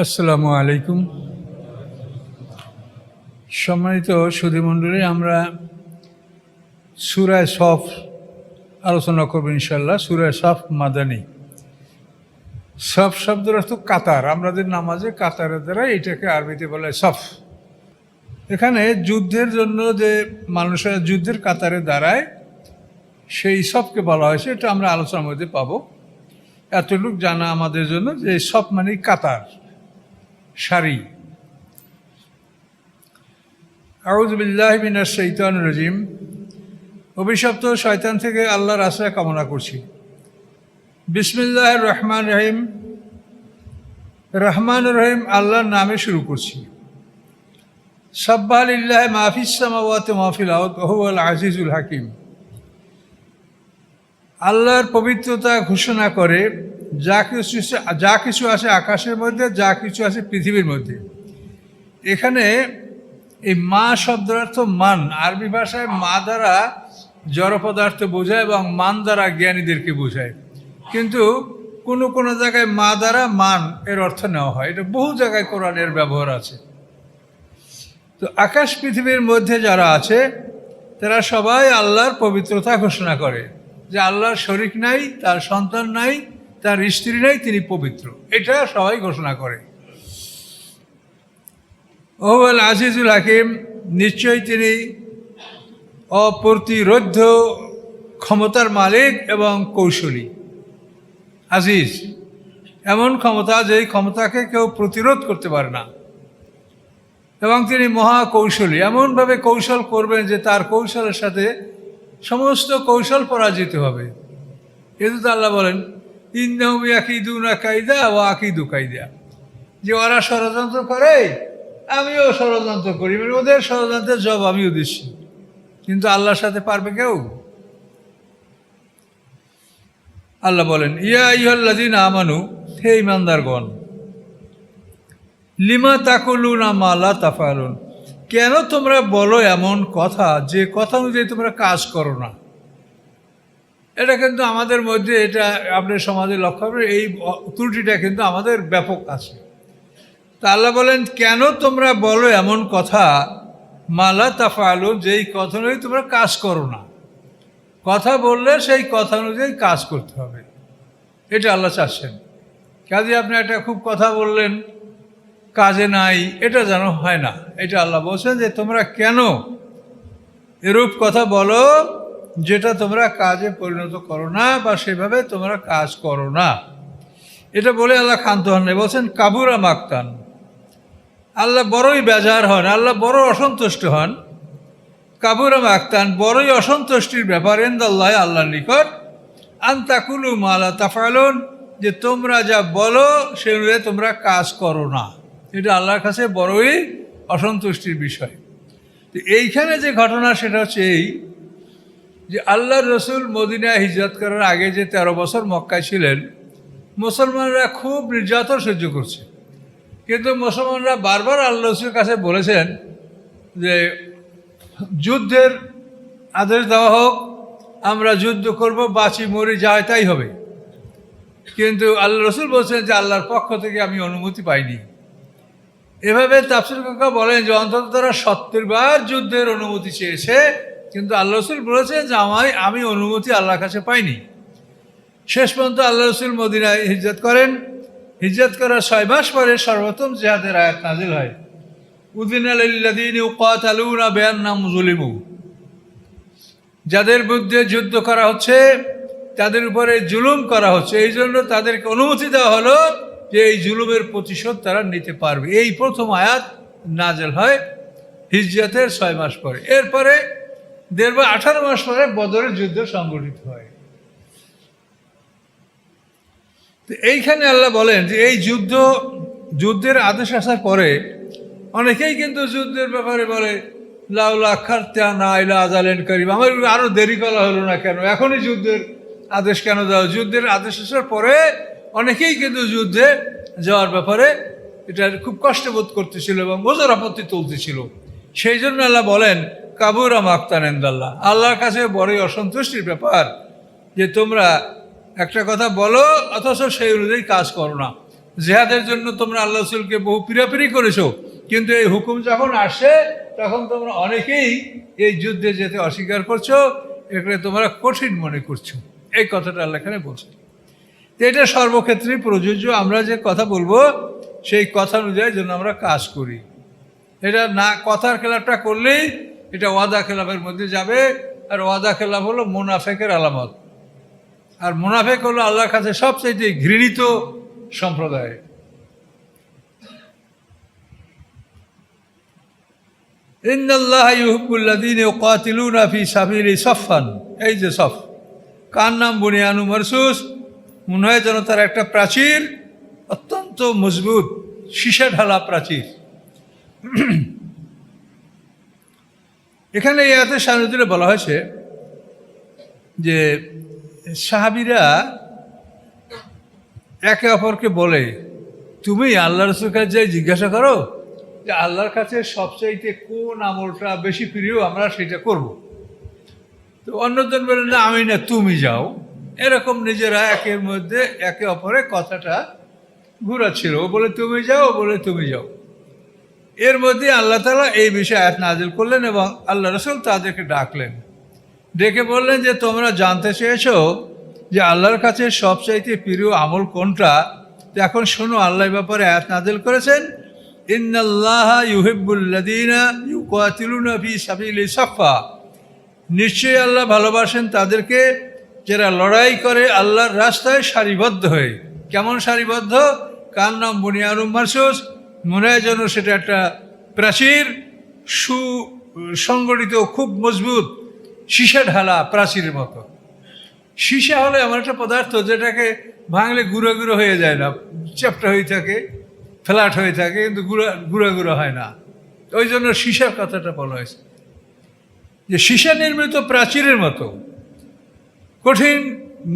আসসালামু আলাইকুম। সম্মানিত সুধীমণ্ডলী, আমরা সূরা সফ আলোচনা করব ইনশাল্লাহ। সূরা সফ মাদানী। সফ শব্দের অর্থ কাতার। আমাদের নামাজে কাতারের দ্বারা এটাকে আরবিতে বলে সফ। এখানে যুদ্ধের জন্য যে মানুষেরা যুদ্ধের কাতারে দাঁড়ায় সেই সফকে বলা হয়েছে। এটা আমরা আলোচনার মধ্যে পাবো। এতটুকু জানা আমাদের জন্য যে সফ মানে কাতার, সারি। আউযু বিল্লাহি মিনাশ শাইতানির রাজিম। অভিশপ্ত শয়তান থেকে আল্লাহর আশ্রয় কামনা করছি। বিসমিল্লাহির রহমানির রহিম। রহমানুর রহিম আল্লাহর নামে শুরু করছি। সাব্বাহা লিল্লাহি মা ফিস সামাওয়াতি ওয়া মা ফিল আরদ ওয়া হুয়াল আজিজুল হাকিম। আল্লাহর পবিত্রতা ঘোষণা করে যা কিছু আছে আকাশের মধ্যে, যা কিছু আছে পৃথিবীর মধ্যে। এখানে এই মা শব্দের অর্থ মান। আরবি ভাষায় মা দ্বারা জড় পদার্থ বোঝায় এবং মান দ্বারা জ্ঞানীদেরকে বোঝায়। কিন্তু কোনো কোনো জায়গায় মা দ্বারা মান এর অর্থ নেওয়া হয়। এটা বহু জায়গায় কোরআনের ব্যবহার আছে। তো আকাশ পৃথিবীর মধ্যে যারা আছে তারা সবাই আল্লাহর পবিত্রতা ঘোষণা করে যে আল্লাহর শরীক নাই, তার সন্তান নাই, তার স্ত্রী নাই, তিনি পবিত্র। এটা সবাই ঘোষণা করে। ওহুয়াল আজিজুল হাকিম, নিশ্চয়ই তিনি অপ্রতিরোধ্য ক্ষমতার মালিক এবং কৌশলী। আজিজ এমন ক্ষমতা যেই ক্ষমতাকে কেউ প্রতিরোধ করতে পারে না, এবং তিনি মহাকৌশলী। এমনভাবে কৌশল করবেন যে তার কৌশলের সাথে সমস্ত কৌশল পরাজিত হবে। এতে তো আল্লাহ বলেন ইন্নাহুম ইয়াকিদুনা কাইদা ওয়া আকিদু কাইদা, যে ওরা ষড়যন্ত্র করে আমিও ষড়যন্ত্র করি, মানে ওদের ষড়যন্ত্রের জবাব আমিও দিচ্ছি। কিন্তু আল্লাহর সাথে পারবে কেউ? আল্লাহ বলেন ইয়া আইয়ুহাল্লাযীনা আমানু, হে ঈমানদারগণ, লিমা তাকুলুনা মা লা তাফআলুন, কেন তোমরা বলো এমন কথা যে কথা অনুযায়ী তোমরা কাজ করো না। এটা কিন্তু আমাদের মধ্যে, এটা আপনার সমাজে লক্ষ্য করবেন, এই ত্রুটিটা কিন্তু আমাদের ব্যাপক আছে। তা আল্লাহ বলেন কেন তোমরা বলো এমন কথা মা লা তাফআলুন, যেই কথা অনুযায়ী তোমরা কাজ করো না। কথা বললে সেই কথা অনুযায়ী কাজ করতে হবে, এটা আল্লাহ চাচ্ছেন। কাজে আপনি একটা খুব কথা বললেন, কাজে নাই, এটা যেন হয় না। এটা আল্লাহ বলছেন যে তোমরা কেন এরূপ কথা বলো যেটা তোমরা কাজে পরিণত করো না, বা সেভাবে তোমরা কাজ করো না। এটা বলে আল্লাহ ক্ষান্ত হন না, বলছেন কাবুরা মাক্তান, আল্লাহ বড়ই বেজার হন, আল্লাহ বড় অসন্তুষ্ট হন। কাবুরা মাক্তান, বড়ই অসন্তুষ্টির ব্যাপার, ইনদাল্লাহি, আল্লাহর নিকট, আন তাকুলু মা লা তাফআলুন, যে তোমরা যা বলো সে অনুযায়ী তোমরা কাজ করো না। এটা আল্লাহর কাছে বড়ই অসন্তুষ্টির বিষয়। তো এইখানে যে ঘটনা সেটা হচ্ছে এই যে আল্লাহর রসুল মদিনায় হিজরত করার আগে যে 13 বছর মক্কায় ছিলেন, মুসলমানরা খুব নির্যাতন সহ্য করছে। কিন্তু মুসলমানরা বারবার আল্লাহ রসুলের কাছে বলেছেন যে যুদ্ধের আদেশ দেওয়া হোক, আমরা যুদ্ধ করব, বাঁচি মরি যা হয় তাই হবে। কিন্তু আল্লাহ রসুল বলছেন যে আল্লাহর পক্ষ থেকে আমি অনুমতি পাইনি। এভাবে তাফসীর কাকা বলেন যে অন্তত তারা 70 বার যুদ্ধের অনুমতি চেয়েছে, কিন্তু আল্লাহ রসুল বলেছেন যে আমি অনুমতি আল্লাহর কাছে পাইনি। শেষ পর্যন্ত আল্লাহ রসুল মদিনায় হিজরত করেন। হিজরত করার 6 মাস পরে সর্বপ্রথম জিহাদের আয়াত নাজিল হয়, উযিনা লিল্লাযীনা ইউকাতালুনা বিআন্নাহুম যুলিমু, যাদের বিরুদ্ধে যুদ্ধ করা হচ্ছে তাদের উপরে জুলুম করা হচ্ছে, এই জন্য তাদেরকে অনুমতি দেওয়া হলো যে এই জুলুমের প্রতিশোধ তারা নিতে পারবে। এই প্রথম আয়াত নাজেল হয় হিজরতের 6 মাস পরে। এরপরে 18 মাস পরে বদরের যুদ্ধ সংগঠিত হয়। তো এইখানে আল্লাহ বলেন যে এই যুদ্ধের আদেশ আসার পরে অনেকেই কিন্তু যুদ্ধের ব্যাপারে বলে লাউলা আখারতানা ইলা আজালিন করিম, আমার আরও দেরি করা হলো না কেন, এখনই যুদ্ধের আদেশ কেন দেওয়া? যুদ্ধের আদেশ আসার পরে অনেকেই কিন্তু যুদ্ধে যাওয়ার ব্যাপারে এটা খুব কষ্টবোধ করতেছিল এবং ওজর আপত্তি তুলতেছিল। সেই জন্য আল্লাহ বলেন কাবুরা মাক্তান ইনদাল্লাহ, আল্লাহর কাছে বড়ই অসন্তুষ্টির ব্যাপার যে তোমরা একটা কথা বলো অথচ সেই অনুযায়ী কাজ করো না। জিহাদের জন্য তোমরা আল্লাহ রসুলকে বহু পিরাপিরি করেছো, কিন্তু এই হুকুম যখন আসে তখন তোমরা অনেকেই এই যুদ্ধে যেতে অস্বীকার করছো, এখানে তোমরা কঠিন মনে করছো। এই কথাটা আল্লাহ এখানে বলছে। তো এটা সর্বক্ষেত্রেই প্রযোজ্য। আমরা যে কথা বলবো সেই কথা অনুযায়ী যেন আমরা কাজ করি। এটা না, কথার খেলাপটা করলেই এটা ওয়াদা খেলাফের মধ্যে যাবে, আর ওয়াদা খেলাফ হলো মুনাফেকের আলামত। আর মুনাফেক হলো আল্লাহর কাছে সবচেয়ে ঘৃণিত সম্প্রদায়। ইন্নাল্লাহা ইউহিব্বুল্লাযীনা ইউকাতিলুনা ফী সাবিলি সাফফান, এই যে সফ, কার নাম বুনিয়ানুম মারসুস, মনে হয় যেন তার একটা প্রাচীর, অত্যন্ত মজবুত সীসা ঢালা প্রাচীর। এখানে এই আয়াতে সানুদুলে বলা হয়েছে যে সাহাবীরা একে অপরকে বলে, তুমি আল্লাহ রসুলের কাছে যাই জিজ্ঞাসা করো যে আল্লাহর কাছে সবচাইতে কোন আমলটা বেশি প্রিয়, আমরা সেটা করব। তো অন্যজন বলেন না আমি না, তুমি যাও। এরকম নিজেরা একের মধ্যে একে অপরে কথাটা ঘুরাচ্ছিল। ও বলে তুমি যাও, ও বলে তুমি যাও। এর মধ্যে আল্লাহ তাআলা এই বিষয়ে আয়াত নাযিল করলেন এবং আল্লাহ রসুল তাদেরকে ডাকলেন, ডেকে বললেন যে তোমরা জানতে চেয়েছো যে আল্লাহর কাছে সবচাইতে প্রিয় আমল কোনটা। তো এখন শোনো, আল্লাহর ব্যাপারে আয়াত নাযিল করেছেন, ইন্নাল্লাহা ইউহিব্বুল্লাযীনা ইউকাতিলুনা ফী সাবিলি সাফফা, নিশ্চয়ই আল্লাহ ভালোবাসেন তাদেরকে যারা লড়াই করে আল্লাহর রাস্তায় সারিবদ্ধ হয়ে। কেমন সারিবদ্ধ? কার নাম বুনিয়ানুম মারসুস, মনে হয় যেন সেটা একটা প্রাচীর, সুসংগঠিত, খুব মজবুত সীসা ঢালা প্রাচীরের মতো। সীসা হলে এমন একটা পদার্থ যেটাকে ভাঙলে গুঁড়ো গুঁড়ো হয়ে যায় না, চ্যাপ্টা হয়ে থাকে, ফ্ল্যাট হয়ে থাকে, কিন্তু গুঁড়ো গুঁড়ো হয় না। ওই জন্য সীসার কথাটা বলা হয়েছে, যে সীসা নির্মিত প্রাচীরের মতো কঠিন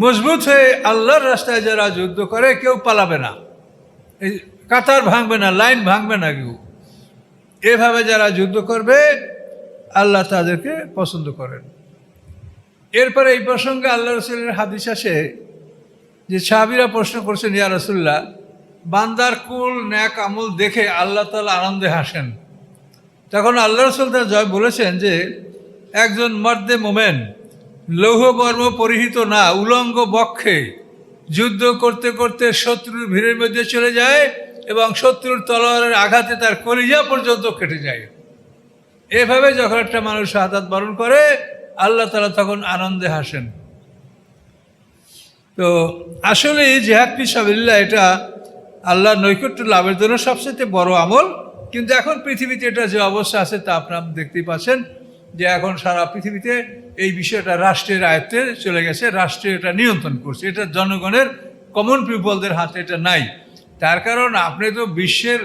মজবুত হয়ে আল্লাহর রাস্তায় যারা যুদ্ধ করে কেউ পালাবে না, এই কাতার ভাঙবে না, লাইন ভাঙবে না কেউ। এভাবে যারা যুদ্ধ করবে আল্লাহ তাদেরকে পছন্দ করেন। এরপরে এই প্রসঙ্গে আল্লাহ রসুলের হাদিস আসে যে সাহাবীরা প্রশ্ন করছেন, ইয়া রাসূলুল্লাহ, বান্দার কুল ন্যাক আমল দেখে আল্লাহ তাআলা আনন্দে হাসেন। তখন আল্লাহ রসুল তার জয় বলেছেন যে একজন মর্দে মোমেন লৌহবর্ম পরিহিত না, উলঙ্গ বক্ষে যুদ্ধ করতে করতে শত্রুর ভিড়ের মধ্যে চলে যায় এবং শত্রুর তলোয়ারের আঘাতে তার কলিজা পর্যন্ত কেটে যায়। এভাবে যখন একটা মানুষ শাহাদাত বরণ করে আল্লাহ তাআলা তখন আনন্দে হাসেন। তো আসলে জিহাদ ফি সাবিলিল্লাহ এটা আল্লাহর নৈকট্য লাভের জন্য সবচেয়ে বড় আমল। কিন্তু এখন পৃথিবীতে এটা যে অবস্থা আছে তা আপনারা দেখতেই পাচ্ছেন যে এখন সারা পৃথিবীতে এই বিষয়টা রাষ্ট্রের আয়ত্তে চলে গেছে, রাষ্ট্র এটা নিয়ন্ত্রণ করছে, এটা জনগণের কমন পিপলদের হাতে এটা নাই। তার কারণ আপনি তো বিশ্বের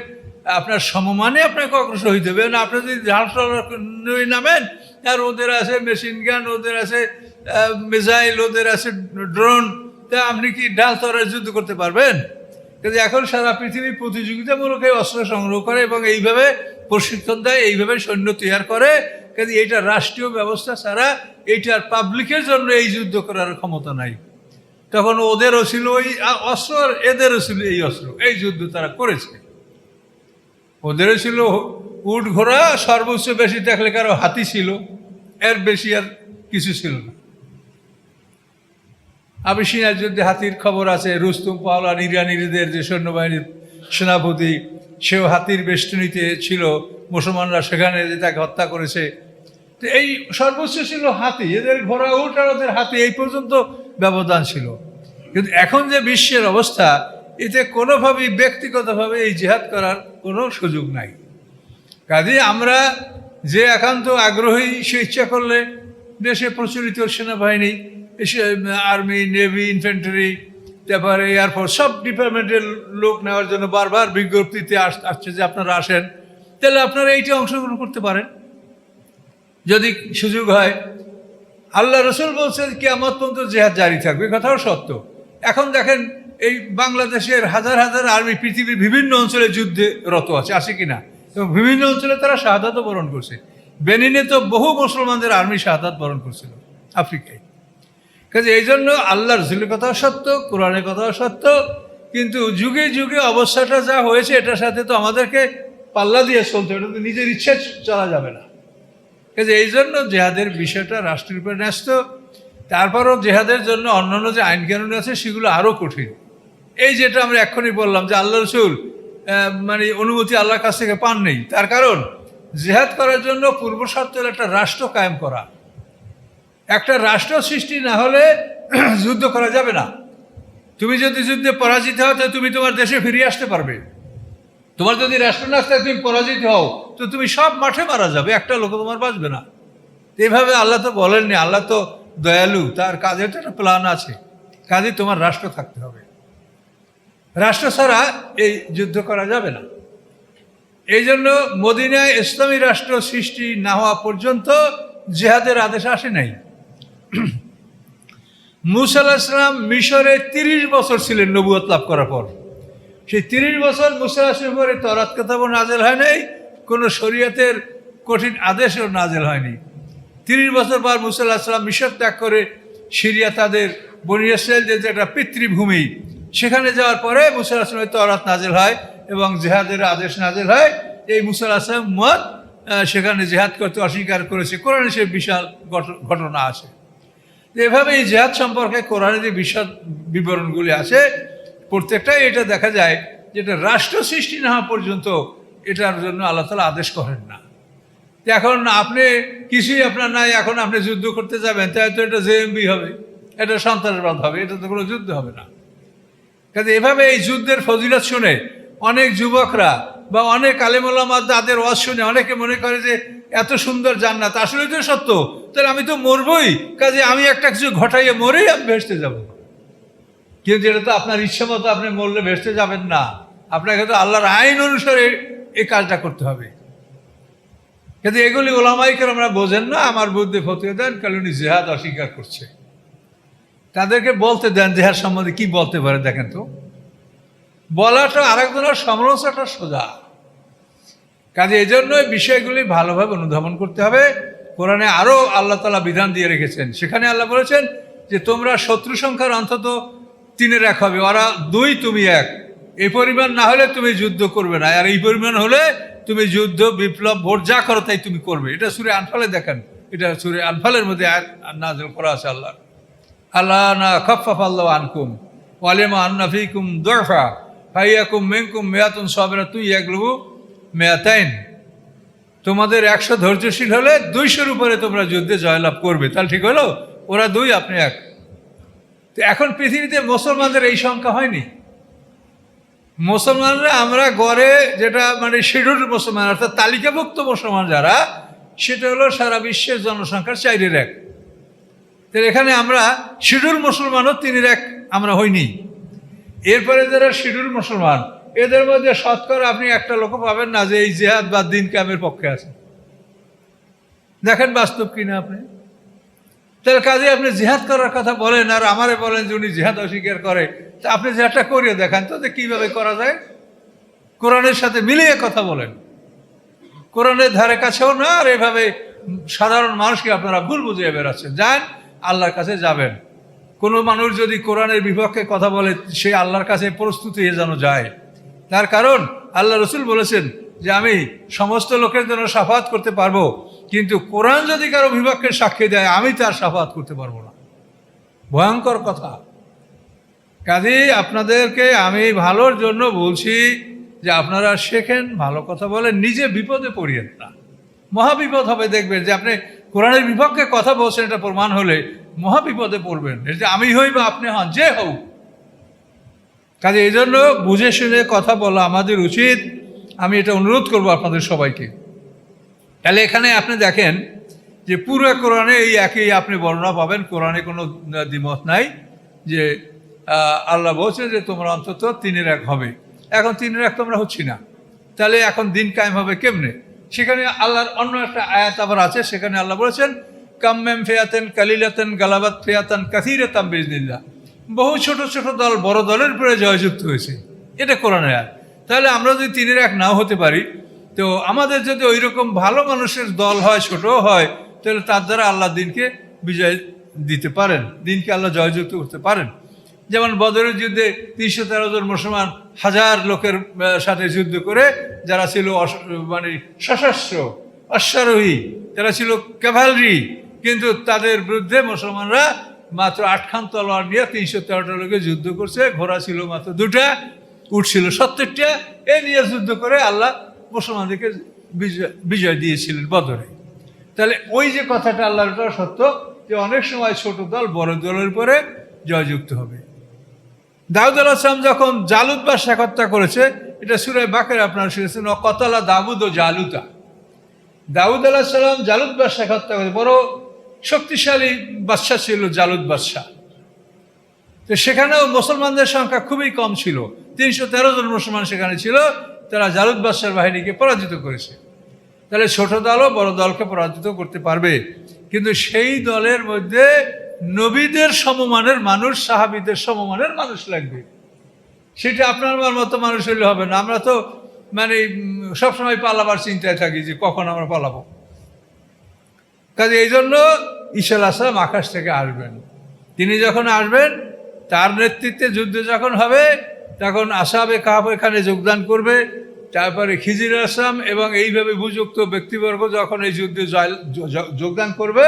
আপনার সমমানে আপনাকে অগ্রসর হইতে হবে না। আপনি যদি ঢাল নামেন, আর ওদের আছে মেশিন গান, ওদের আছে মিসাইল, ওদের আছে ড্রোন, তা আপনি কি ঢাল তরার যুদ্ধ করতে পারবেন? কিন্তু এখন সারা পৃথিবী প্রতিযোগিতামূলক অস্ত্র সংগ্রহ করে এবং এইভাবে প্রশিক্ষণ দেয়, এইভাবে সৈন্য তৈরি করে। কিন্তু এইটা রাষ্ট্রীয় ব্যবস্থা ছাড়া এইটার পাবলিকের জন্য এই যুদ্ধ করার ক্ষমতা নাই। তখন ওদেরও ছিল ওই অস্ত্র, এদেরও ছিল এই অস্ত্র, এই যুদ্ধ তারা করেছে। ওদেরও ছিল উট ঘোড়া, সর্বোচ্চ বেশি দেখলে কারো হাতি ছিল, এর বেশি আর কিছু ছিল না। আবিসিনিয়ার যুদ্ধে হাতির খবর আছে, রুস্তুম পাহলান ইরানিদের যে সৈন্যবাহিনীর সেনাপতি, সেও হাতির বেষ্টনীতে ছিল, মুসলমানরা সেখানে যে তাকে হত্যা করেছে। তো এই সর্বোচ্চ ছিল হাতি, এদের ঘোড়া উট আর ওদের হাতি, এই পর্যন্ত ব্যবধান ছিল। কিন্তু এখন যে বিশ্বের অবস্থা, এতে কোনোভাবেই ব্যক্তিগতভাবে এই জিহাদ করার কোনো সুযোগ নাই। কাজেই আমরা যে একান্ত আগ্রহী, সে ইচ্ছা করলে দেশে প্রচলিত সেনাবাহিনী, আর্মি, নেভি, ইনফ্যান্ট্রি, তারপরে এয়ারফোর্স, সব ডিপার্টমেন্টের লোক নেওয়ার জন্য বারবার বিজ্ঞপ্তিতে আসছে যে আপনারা আসেন, তাহলে আপনারা এইটা অংশগ্রহণ করতে পারেন যদি সুযোগ হয়। আল্লাহ রসুল বলছেন কিয়ামত পর্যন্ত জিহাদ জারি থাকবে, কথাও সত্য। এখন দেখেন এই বাংলাদেশের হাজার হাজার আর্মি পৃথিবীর বিভিন্ন অঞ্চলে যুদ্ধে রত আছে কিনা, এবং বিভিন্ন অঞ্চলে তারা শাহাদাতও বরণ করছে। বেনিনে তো বহু মুসলমানদের আর্মি শাহাদাত বরণ করছিল, আফ্রিকায়। কাজে এই জন্য আল্লাহ রসুলের কথাও সত্য, কোরআনের কথাও সত্য কিন্তু যুগে যুগে অবস্থাটা যা হয়েছে এটার সাথে তো আমাদেরকে পাল্লা দিয়ে চলতে হবে, এটা তো নিজের ইচ্ছে চলা যাবে না। কাজে এই জন্য জেহাদের বিষয়টা রাষ্ট্রের উপরে ন্যস্ত। তারপরও জেহাদের জন্য অন্যান্য যে আইন কানুন আছে সেগুলো আরও কঠিন। এই যেটা আমরা এক্ষুনি বললাম যে আল্লাহ রসুল মানে অনুমতি আল্লাহর কাছ থেকে পান নেই, তার কারণ জেহাদ করার জন্য পূর্ব শর্ত হলো একটা রাষ্ট্র কায়েম করা। একটা রাষ্ট্র সৃষ্টি না হলে যুদ্ধ করা যাবে না। তুমি যদি যুদ্ধে পরাজিত হও তো তুমি তোমার দেশে ফিরে আসতে পারবে। তোমার যদি রাষ্ট্র না থাকে, তুমি পরাজিত হও তো তুমি সব মাঠে মারা যাবে, একটা লোক তোমার বাঁচবে না। এইভাবে আল্লাহ তো বলেননি, আল্লাহ তো দয়ালু, তার কাজের তো একটা প্ল্যান আছে। কাজে তোমার রাষ্ট্র থাকতে হবে, রাষ্ট্র ছাড়া এই যুদ্ধ করা যাবে না। এই জন্য মদিনায় ইসলামী রাষ্ট্র সৃষ্টি না হওয়া পর্যন্ত জেহাদের আদেশ আসে নাই। মুসা আলাইহিস সালাম মিশরে 30 বছর ছিলেন নবুয়ত লাভ করার পর। সেই 30 বছর মুসা আলাইহিস সালামের পরে তওরাত কিতাবও নাযিল হয় নাই, কোনো শরীয়তের কঠিন আদেশও নাযিল হয়নি। 30 বছর পর মুসা আলাইহিস সালাম মিশর ত্যাগ করে সিরিয়া, তাদের বনী ইসরাঈলদের যে একটা পিতৃভূমি, সেখানে যাওয়ার পরে মুসা আলাইহিস সালামের তওরাত নাযিল হয় এবং জেহাদের আদেশ নাযিল হয়। এই মুসা আলাইহিস সালাম সেখানে জেহাদ করতে অস্বীকার করেছে, কোরআনে সে বিশাল ঘটনা আছে। এভাবে এই জেহাদ সম্পর্কে কোরআনে যে বিশদ বিবরণগুলি আছে প্রত্যেকটাই এটা দেখা যায় যেটা রাষ্ট্র সৃষ্টি না হওয়া পর্যন্ত এটার জন্য আল্লাহ তাআলা আদেশ করেন না। এখন আপনি কিছুই আপনার নাই, এখন আপনি যুদ্ধ করতে যাবেন, তাই তো এটা জেএমবি হবে, এটা সন্ত্রাসবাদ হবে, এটা তো কোনো যুদ্ধ হবে না। কাজে এভাবে এই যুদ্ধের ফজিলত শুনে অনেক যুবকরা বা অনেক আলেম ওলামা তাদের ওয়াজ শুনে অনেকে মনে করে যে এত সুন্দর জান্নাত, আসলে তো সত্য, তাহলে আমি তো মরবই, কাজে আমি একটা কিছু ঘটাইয়ে মরেই আমি ভেসতে যাব। কিন্তু এটা তো আপনার ইচ্ছে মতো আপনি মরলে ভেসতে যাবেন না, আপনাকে তো আল্লাহর আইন অনুসারে এই কাজটা করতে হবে। কিন্তু এগুলি ওলামায়ে কেরামরা বোঝেন না, আমার বুদ্ধি ফতোয়া দেন, কারণ উনি জেহাদ অস্বীকার করছে। তাদেরকে বলতে দেন জেহাদ সম্বন্ধে কি বলতে পারে, দেখেন তো। বলাটা আরেকজনের সমালোচনাটা সোজা। কাজে এই জন্য বিষয়গুলি ভালোভাবে অনুধাবন করতে হবে। কোরআনে আরও আল্লাহ তাআলা বিধান দিয়ে রেখেছেন, সেখানে আল্লাহ বলেছেন যে তোমরা শত্রু সংখ্যার অন্তত 3-এর 1 হবে, ওরা 2 তুমি 1, এই পরিমাণ না হলে তুমি যুদ্ধ করবে না, আর এই পরিমাণ হলে তুমি যুদ্ধ বিপ্লব ভোট যা করো তাই তুমি করবে। এটা সূরা আনফালে দেখেন, এটা সূরা আনফালের মধ্যে আয়াত নাযিল করা আছে। আল্লাহ না খাফফাফা আল্লাহু আনকুম ওয়ালিমা আন্না ফীকুম দুআফা ফাইয়াকুম মিনকুম মিয়াতুন সাবিরাতুন ইয়াগলিবু মিয়াতাইন। তোমাদের 100 ধৈর্যশীল হলে 200-র উপরে তোমরা যুদ্ধে জয়লাভ করবে। তাহলে ঠিক হলো, ওরা 2 আপনি 1। তো এখন পৃথিবীতে মুসলমানদের এই সংখ্যা হয়নি। মুসলমানরা আমরা গড়ে যেটা মানে শিডিউল মুসলমান, অর্থাৎ তালিকাভুক্ত মুসলমান যারা, সেটা হলো সারা বিশ্বের জনসংখ্যার 4-এর 1। তাহলে এখানে আমরা শিডিউল মুসলমানও 3-এর 1 আমরা হইনি। এরপরে যারা শিডিউল মুসলমান, এদের মধ্যে শতকরা আপনি একটা লোক পাবেন না যে এই জেহাদ বা দিন কায়েমের পক্ষে আছে। দেখেন বাস্তব কিনা আপনি। তাহলে কাজে আপনি জেহাদ করার কথা বলেন আর আমারে বলেন যে উনি জেহাদ অস্বীকার করে, তা আপনি জেহাদটা করিয়ে দেখান তো যে কীভাবে করা যায়। কোরআনের সাথে মিলিয়ে কথা বলেন, কোরআনের ধারে কাছেও না, আর এভাবে সাধারণ মানুষকে আপনারা ভুল বুঝিয়ে বেড়াচ্ছেন। যান আল্লাহর কাছে যাবেন। কোনো মানুষ যদি কোরআনের বিপক্ষে কথা বলে, সে আল্লাহর কাছে প্রস্তুত হয়ে যেন যায়। তার কারণ আল্লাহ রসুল বলেছেন যে আমি সমস্ত লোকের জন্য শাফাত করতে পারবো, কিন্তু কোরআন যদি কারো বিপক্ষে সাক্ষী দেয় আমি তার শাফাত করতে পারবো না। ভয়ঙ্কর কথা। কাজেই আপনাদেরকে আমি ভালোর জন্য বলছি যে আপনারা শেখেন, ভালো কথা বলেন, নিজে বিপদে পড়িয়েন না। মহাবিপদ হবে, দেখবেন যে আপনি কোরআনের বিপক্ষে কথা বলছেন, এটা প্রমাণ হলে মহাবিপদে পড়বেন। এটা আমি হই বা আপনি হন, যে হোক। কাজে এই জন্য বুঝে শুনে কথা বলা আমাদের উচিত। আমি এটা অনুরোধ করব আপনাদের সবাইকে। তাহলে এখানে আপনি দেখেন যে পুরো কোরআনে এই একই আপনি বর্ণনা পাবেন, কোরআনে কোনো দ্বিমত নাই যে আল্লাহ বলছে যে তোমরা অন্তত 3-এর 1 হবে। এখন 3-এর 1 তোমরা হচ্ছি না, তাহলে এখন দিন কায়েম হবে কেমনে? সেখানে আল্লাহর অন্য একটা আয়াত আবার আছে, সেখানে আল্লাহ বলেছেন কাম্মেম ফিয়াতেন কালিলাতেন গালাবাত ফিয়াতান কাসীরাতাম বিইজনিল্লাহ। বহু ছোট ছোট দল বড় দলের উপরে জয়যুক্ত হয়েছে, এটা কোরআনের আয়াত। তাহলে আমরা যদি 3-এর 1 নাও হতে পারি, তো আমাদের যদি ওই রকম ভালো মানুষের দল হয়, ছোটও হয়, তাহলে তার দ্বারা আল্লাহ দিনকে বিজয় দিতে পারেন, দিনকে আল্লাহ জয়যুক্ত করতে পারেন। যেমন বদরের যুদ্ধে 313 জন মুসলমান 1000 লোকের সাথে যুদ্ধ করে, যারা ছিল মানে সশস্ত্র অশ্বারোহী, যারা ছিল ক্যাভালরি, কিন্তু তাদের বিরুদ্ধে মুসলমানরা মাত্র 8 খান তলোয়ার নিয়ে 313টা লোকে যুদ্ধ করছে। ঘোড়া ছিল মাত্র 2টা, উট ছিল 70টা। এ নিয়ে যুদ্ধ করে আল্লাহ মুসলমানদেরকে বিজয় দিয়েছিলেন বদরে। তাহলে ওই যে কথাটা আল্লাহর সত্য যে অনেক সময় ছোট দল বড় দলের উপরে জয়যুক্ত হবে। দাউদ আলাইহিস সালাম যখন জালুত বাদশা হত্যা করেছে, এটা সূরা বাকারা আপনারা শুনেছেন, কতলা দাউদ ও জালুতা। দাউদ আলাইহিস সালাম জালুত বাদশা হত্যা করেছে। বড় শক্তিশালী বাদশা ছিল জালুত বাদশা। তো সেখানেও মুসলমানদের সংখ্যা খুবই কম ছিল, 313 জন মুসলমান সেখানে ছিল। তারা জালুত বাদশার বাহিনীকে পরাজিত করেছে। তাহলে ছোট দলও বড় দলকে পরাজিত করতে পারবে, কিন্তু সেই দলের মধ্যে নবীদের সমমানের মানুষ, সাহাবীদের সমমানের মানুষ লাগবে। সেটা আপনার আমার মতো মানুষ হইলে হবে না। আমরা তো মানে সবসময় পালাবার চিন্তায় থাকি যে কখন আমরা পালাবো। কাজে এই জন্য ঈসা আলাইহিস সালাম আকাশ থেকে আসবেন। তিনি যখন আসবেন, তার নেতৃত্বে যুদ্ধ যখন হবে, তখন আসহাবে কাহফ এখানে যোগদান করবে। তারপরে খিজির আলাইহিস সালাম এবং এইভাবে বুযুক্ত ব্যক্তিবর্গ যখন এই যুদ্ধে যোগদান করবে,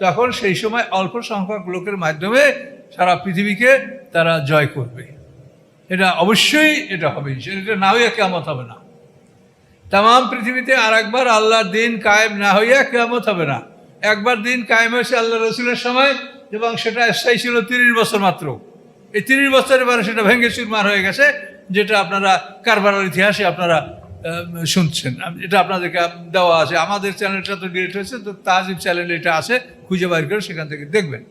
তখন সেই সময় অল্প সংখ্যক লোকের মাধ্যমে সারা পৃথিবীকে তারা জয় করবে। এটা অবশ্যই এটা হবে, এটা না হইয়া কিয়ামত হবে না। তাম পৃথিবীতে আর একবার আল্লাহর দিন কায়েম না হইয়া কিয়ামত হবে না। একবার দিন কায়েম হয়েছে আল্লাহ রসুলের সময়, এবং সেটা স্থায়ী ছিল 30 বছর মাত্র। এই 30 বছরের পরে সেটা ভেঙে চুরমার হয়ে গেছে, যেটা আপনারা কারবালার ইতিহাসে আপনারা শুনছেন। এটা আপনাদেরকে দেওয়া আছে, আমাদের চ্যানেলটা তো ডিলিট হয়েছে, তো তাজিব চ্যানেল এটা আছে, খুঁজে বাইর করে সেখান থেকে দেখবেন।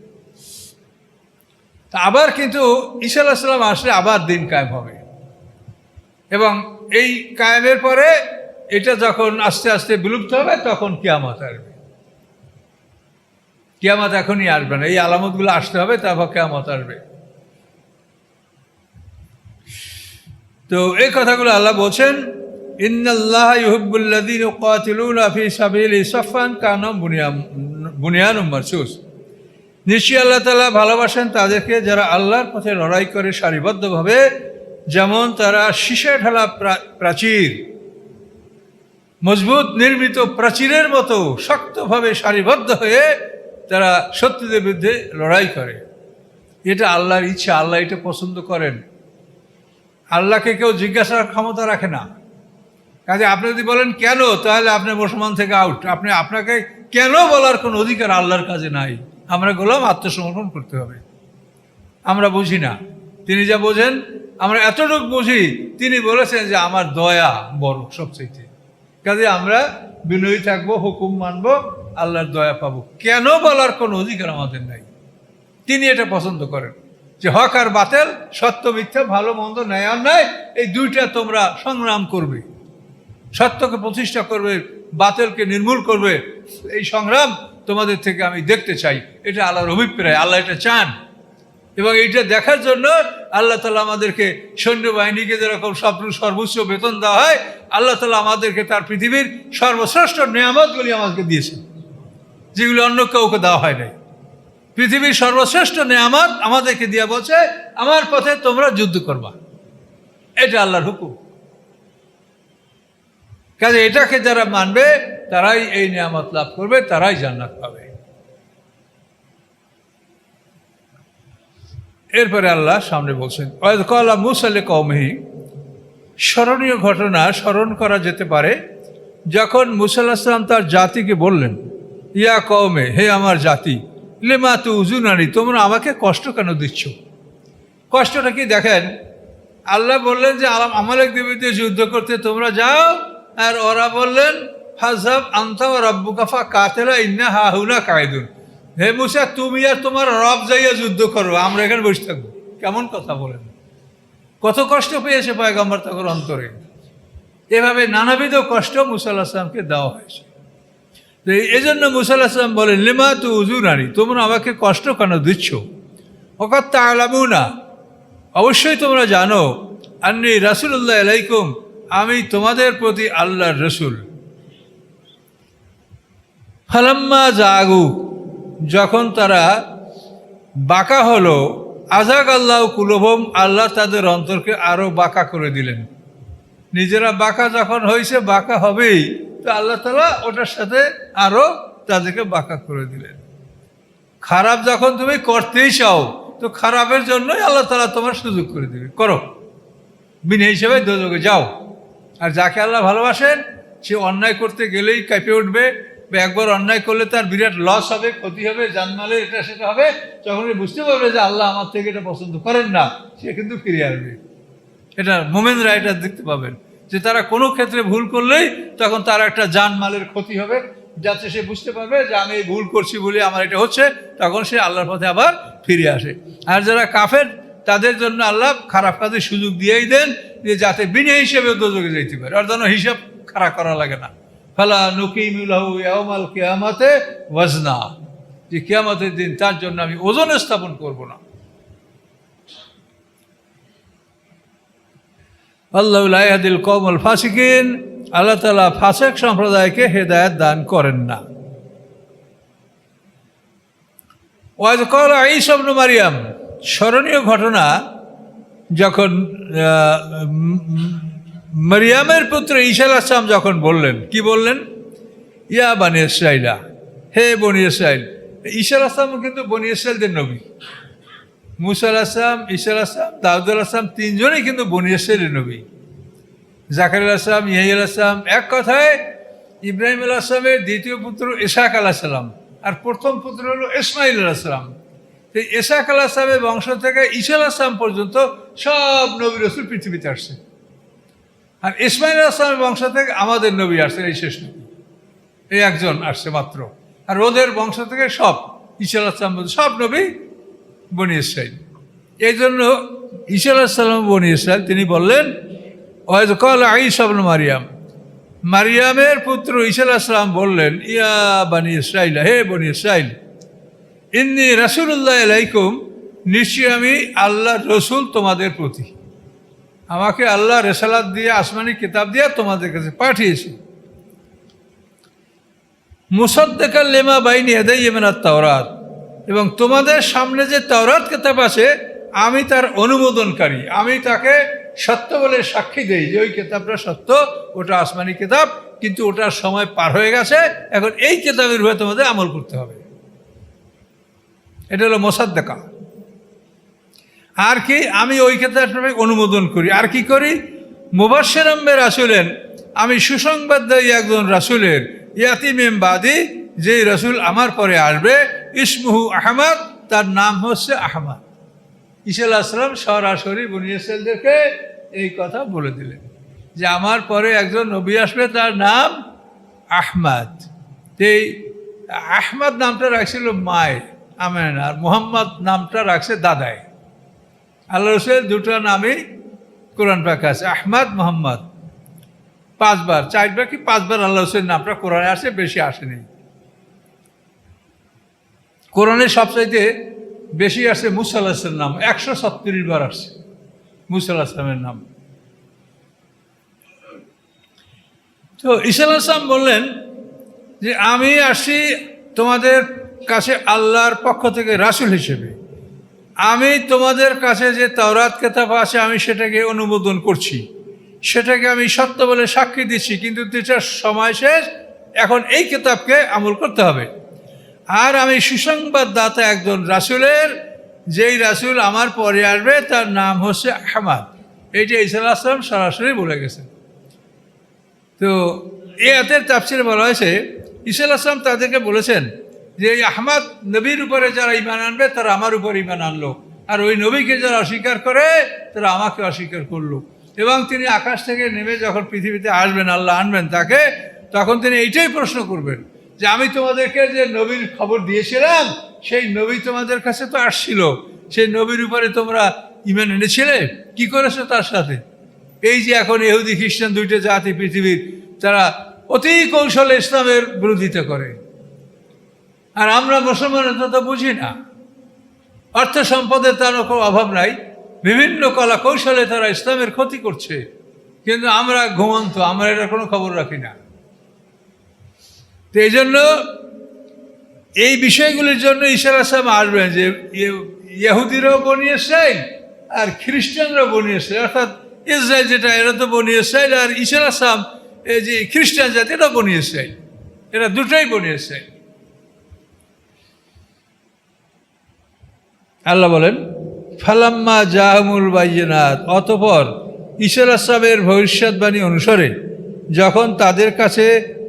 তা আবার কিন্তু ঈসা আলাইহিস সালাম আসলে আবার দিন কায়েম হবে, এবং এই কায়েমের পরে এটা যখন আস্তে আস্তে বিলুপ্ত হবে, তখন কিয়ামত আসবে। কিয়ামত এখনই আসবে না, এই আলামতগুলো আসতে হবে, তারপর কিয়ামত আসবে। তো এই কথাগুলো আল্লাহ বলছেন, ইন্নাল্লাহা ইউহিব্বুল্লাযীনা ইউকাতিলুনা ফী সাবিলিহি সাফফান কান্নাহুম বুনিয়ানুম মারসুস। নিশ্চয়ই আল্লাহ তাআলা ভালোবাসেন তাদেরকে যারা আল্লাহর পথে লড়াই করে সারিবদ্ধভাবে, যেমন তারা শীষে ঢালা প্রাচীর, মজবুত নির্মিত প্রাচীরের মতো শক্তভাবে সারিবদ্ধ হয়ে তারা শত্রুদের বিরুদ্ধে লড়াই করে। এটা আল্লাহর ইচ্ছা, আল্লাহ এটা পছন্দ করেন। আল্লাহকে কেউ জিজ্ঞাসার ক্ষমতা রাখে না। কাজে আপনি যদি বলেন কেন, তাহলে আপনি মুসলমান থেকে আউট। আপনাকে কেন বলার কোনো অধিকার আল্লাহর কাছে নাই। আমরা গোলাম, আত্মসমর্পণ করতে হবে। আমরা বুঝি না, তিনি যা বোঝেন আমরা এতটুকু বুঝি। তিনি বলেছেন যে আমার দয়া বড় সবচেয়ে। কাজে আমরা বিনয়ী থাকবো, হুকুম মানবো, আল্লাহর দয়া পাবো। কেন বলার কোনো অধিকার আমাদের নাই। তিনি এটা পছন্দ করেন যে হক আর বাতিল, সত্য মিথ্যা, ভালো মন্দ, ন্যায় অন্যায়, এই দুইটা তোমরা সংগ্রাম করবে, সত্যকে প্রতিষ্ঠা করবে, বাতিলকে নির্মূল করবে। এই সংগ্রাম তোমাদের থেকে আমি দেখতে চাই। এটা আল্লাহর অভিপ্রায়, আল্লাহ এটা চান। এবং এইটা দেখার জন্য আল্লাহ তাআলা আমাদেরকে সৈন্যবাহিনীকে যেরকম সর্বোচ্চ বেতন দেওয়া হয়, আল্লাহ তাআলা আমাদেরকে তার পৃথিবীর সর্বশ্রেষ্ঠ নেয়ামতগুলি আমাদেরকে দিয়েছেন, যেগুলি অন্য কাউকে দেওয়া হয় নাই। পৃথিবীর সর্বশ্রেষ্ঠ নেয়ামত আমাদেরকে দিয়ে বলছে, আমার পথে তোমরা যুদ্ধ করবা। এটা আল্লাহর হুকুম। কাজে এটাকে যারা মানবে তারাই এই নিয়ামত লাভ করবে, তারাই জান্নাত পাবে। এরপরে আল্লাহ সামনে বলছেন, ওয়াইদ ক্বালা মূসা লিকওমিহি। স্মরণীয় ঘটনা স্মরণ করা যেতে পারে, যখন মূসা আলাইহিস সালাম তার জাতিকে বললেন, ইয়া কওমে, হে আমার জাতি, লিমা তুযুনানি, তোমরা আমাকে কষ্ট কেন দিচ্ছ। কষ্টটা কি দেখেন, আল্লাহ বললেন যে আমালেকদের বিরুদ্ধে যুদ্ধ করতে তোমরা যাও, আর ওরা বললেন ফাযহাব আনতা ওয়া রাব্বুকা ফাকাতিলা ইন্না হাহুনা কায়দুন। হে মূসা, তুমি আর তোমার রব যাইয়া যুদ্ধ করো, আমরা এখানে বসে থাকবো। কেমন কথা বলেন। কত কষ্ট পেয়েছে পয়গম্বর তখন অন্তরে। এভাবে নানাবিধ কষ্ট মূসা আলাইহিস সালামকে দেওয়া হয়েছে। তো এই জন্য মূসা আলাইহিস সালাম বলেন, লিমা তুযুনানি, তোমরা আমাকে কষ্ট কেন দিচ্ছ। ওয়াকাদ তা'লামুনা, অবশ্যই তোমরা জানো, আন্নী রাসূলুল্লাহ আলাইকুম, আমি তোমাদের প্রতি আল্লাহর রসুল। ফালাম্মা জাগু, যখন তারা বাঁকা হলো, আযাগ আল্লাহ কুলুবহুম, আল্লাহ তাদের অন্তরকে আরো বাঁকা করে দিলেন। নিজেরা বাঁকা যখন হয়েছে, বাঁকা হবেই, তো আল্লাহ তাআলা ওটার সাথে আরো তাদেরকে বাঁকা করে দিলেন। খারাপ যখন তুমি করতেই চাও, তো খারাপের জন্যই আল্লাহ তাআলা তোমার সুযোগ করে দেবে, করো, বিনা হিসেবে দোজখে যাও। আর যাকে আল্লাহ ভালোবাসেন, সে অন্যায় করতে গেলেই কাঁপে উঠবে, বা একবার অন্যায় করলে তার বিরাট লস হবে, ক্ষতি হবে, জানমালের এটা সেটা হবে। যখন বুঝতে পারবে যে আল্লাহ আমার থেকে এটা পছন্দ করেন না, সে কিন্তু ফিরে আসবে। এটা মোমেনরা এটা দেখতে পাবেন যে তারা কোনো ক্ষেত্রে ভুল করলেই তখন তার একটা জানমালের ক্ষতি হবে, যাতে সে বুঝতে পারবে যে আমি এই ভুল করছি বলে আমার এটা হচ্ছে, তখন সে আল্লাহর পথে আবার ফিরে আসে। আর যারা কাফের, তাদের জন্য আল্লাহ খারাপ কাজের সুযোগ দিয়েই দেন, যে যাতে বিনা হিসেবে দোজখে যেতে পারে, আর যেন হিসাব খারাপ করা লাগে না। ফালা নুকিমু লাহু ইয়াউমাল কিয়ামাতে ওয়াজনা, যে কিয়ামতের দিন তার জন্য আমি ওজন স্থাপন করব না। আল্লাহু লা ইয়াহদিল কওমাল ফাসিকিন, আল্লাহ তাআলা ফাসিক সম্প্রদায়কে হেদায়েত দান করেন না। ওয়াজ ক্বালা ঈসা ইবনে মারইয়াম, স্মরণীয় ঘটনা, যখন মারইয়ামের পুত্র ঈসা আলাইহিস সালাম যখন বললেন, কি বললেন? ইয়া বনি ইসরাঈলা, হে বনি ইসরাঈল। ঈসা আলাইহিস সালাম কিন্তু বনি ইসরাঈলদের নবী। মুসা আলাইহিস সালাম, ঈসা আলাইহিস সালাম, দাউদ আলাইহিস সালাম, তিনজনই কিন্তু বনি ইসরাঈলের নবী। জাকারিয়া আলাইহিস সালাম, ইয়াহইয়া আলাইহিস সালাম, এক কথায় ইব্রাহিম আলাইহিস সালামের দ্বিতীয় পুত্র ইসহাক আলাইহিস সালাম, আর প্রথম পুত্র হলো ইসমাঈল আলাইহিস সালাম। তো ইসহাক আলাইহিস সালামের বংশ থেকে ঈসা আলাইহিস সালাম পর্যন্ত সব নবী রাসূল পৃথিবীতে আসছে। আর ইসমাঈল আলাইহিস সালামের বংশ থেকে আমাদের নবী আসছে, এই শেষ নবী, এই একজন আসছে মাত্র। আর ওদের বংশ থেকে সব ঈসা আলাইহিস সালাম সব নবী বনি ইসরাঈল। এই জন্য ঈসা আলাইহিস সালাম বনি ইসরাঈল। তিনি বললেন, ওয়াজ ক্বালা ঈসা ইবনে মারইয়াম, মারইয়ামের পুত্র ঈসা আলাইহিস সালাম বললেন, ইয়া বনি ইসরাঈল, হে বনি ইসরাঈল, ইন্নী রাসূলুল্লাহ আলাইকুম, নিশ্চয়ই আমি আল্লাহর রসুল তোমাদের প্রতি। আমাকে আল্লাহ রিসালাত দিয়ে, আসমানি কিতাব দিয়ে তোমাদের কাছে পাঠিয়েছি। মুসাদ্দিকাল লিমা বাইনা ইয়াদাইয়া মিনাত তাওরাত, এবং তোমাদের সামনে যে তাওরাত কিতাব আছে, আমি তার অনুমোদনকারী, আমি তাকে সত্য বলে সাক্ষী দেই যে ওই কিতাবটা সত্য, ওটা আসমানি কিতাব, কিন্তু ওটার সময় পার হয়ে গেছে, এখন এই কিতাবের উপরে তোমাদের আমল করতে হবে। এটা হলো মুসাদ্দিকা। আর কি, আমি ওই কিতাবটাকে অনুমোদন করি। আর কি করি? মুবাশশিরাম বিরাসূলিন, আমি সুসংবাদদায়ী একজন রাসূলের, ইয়াতি মিন বাদি, যেই রাসূল আমার পরে আসবে, ইসমুহু আহমদ, তার নাম হচ্ছে আহমদ। ঈসা আলাইহিস সালাম সরাসরি বনি ইসরাঈলদেরকে এই কথা বলে দিলেন যে আমার পরে একজন নবী আসবে, তার নাম আহমদ। এই আহমদ নামটা রাখছিল মায় আমেনা, আর মুহাম্মদ নামটা রাখছে দাদায়। আল্লাহ রসুলের দুটো নামই কোরআন পাকে আছে, আহমদ, মুহাম্মদ। 5 বার, 4 বার কি 5 বার আল্লাহ রসুলের নামটা কোরআনে আসে, বেশি আসেনি। কোরআনে সবচাইতে বেশি আসছে মুসা আলাইহিস সালামের নাম, 136 বার আসছে মুসা আলাইহিস সালামের নাম। তো ঈসা আলাইহিস সালাম বললেন যে আমি আসি তোমাদের কাছে আল্লাহর পক্ষ থেকে রাসূল হিসেবে। আমি তোমাদের কাছে যে তাওরাত কিতাব আছে, আমি সেটাকে অনুমোদন করছি, সেটাকে আমি সত্য বলে সাক্ষী দিচ্ছি, কিন্তু এটার সময় শেষ, এখন এই কিতাবকে আমল করতে হবে। আর আমি সুসংবাদদাতা একজন রাসূলের, যেই রাসূল আমার পরে আসবে তার নাম হচ্ছে আহমদ। এইটা ঈসা আলাইহিস সালাম সরাসরি বলে গেছেন। তো এই আয়াতের তাফসীরে বলা হয়েছে, ঈসা আলাইহিস সালাম তাদেরকে বলেছেন যে এই আহমদ নবীর উপরে যারা ঈমান আনবে তারা আমার উপর ঈমান আনলো, আর ওই নবীকে যারা অস্বীকার করে তারা আমাকে অস্বীকার করলো। এবং তিনি আকাশ থেকে নেমে যখন পৃথিবীতে আসবেন, আল্লাহ আনবেন তাকে, তখন তিনি এইটাই প্রশ্ন করবেন যে আমি তোমাদেরকে যে নবীর খবর দিয়েছিলাম, সেই নবী তোমাদের কাছে তো আসছিল, সেই নবীর উপরে তোমরা ঈমান এনেছিলে, কি করেছো তার সাথে? এই যে এখন ইহুদি খ্রিস্টান দুইটা জাতি পৃথিবীর, তারা অতি কৌশলে ইসলামের বিরোধিতা করে, আর আমরা মুসলমানরা তো বুঝি না। অর্থ সম্পদের তার কোনো অভাব নাই, বিভিন্ন কলা কৌশলে তারা ইসলামের ক্ষতি করছে, কিন্তু আমরা ঘুমন্ত, আমরা এটা কোনো খবর রাখি না। তো এই জন্য এই বিষয়গুলির জন্য ঈসা আলাইহিস সালাম আসবেন, যে ইহুদিরাও বনি ইসরাইল আর খ্রিস্টানরাও বনি ইসরাইল, অর্থাৎ ইসরায়েল যেটা এরা তো বনি ইসরাইল, আর ঈসা আলাইহিস সালাম এই যে খ্রিস্টান জাতি এটা বনি ইসরাইল, এরা দুটোই বনি ইসরাইল। আল্লাহ বলেন ফালাম্মা জাহামুল বাইয়িনাত, অতঃপর ঈসা আলাইহিস সালামের ভবিষ্যৎবাণী অনুসারে যখন তাদের কাছে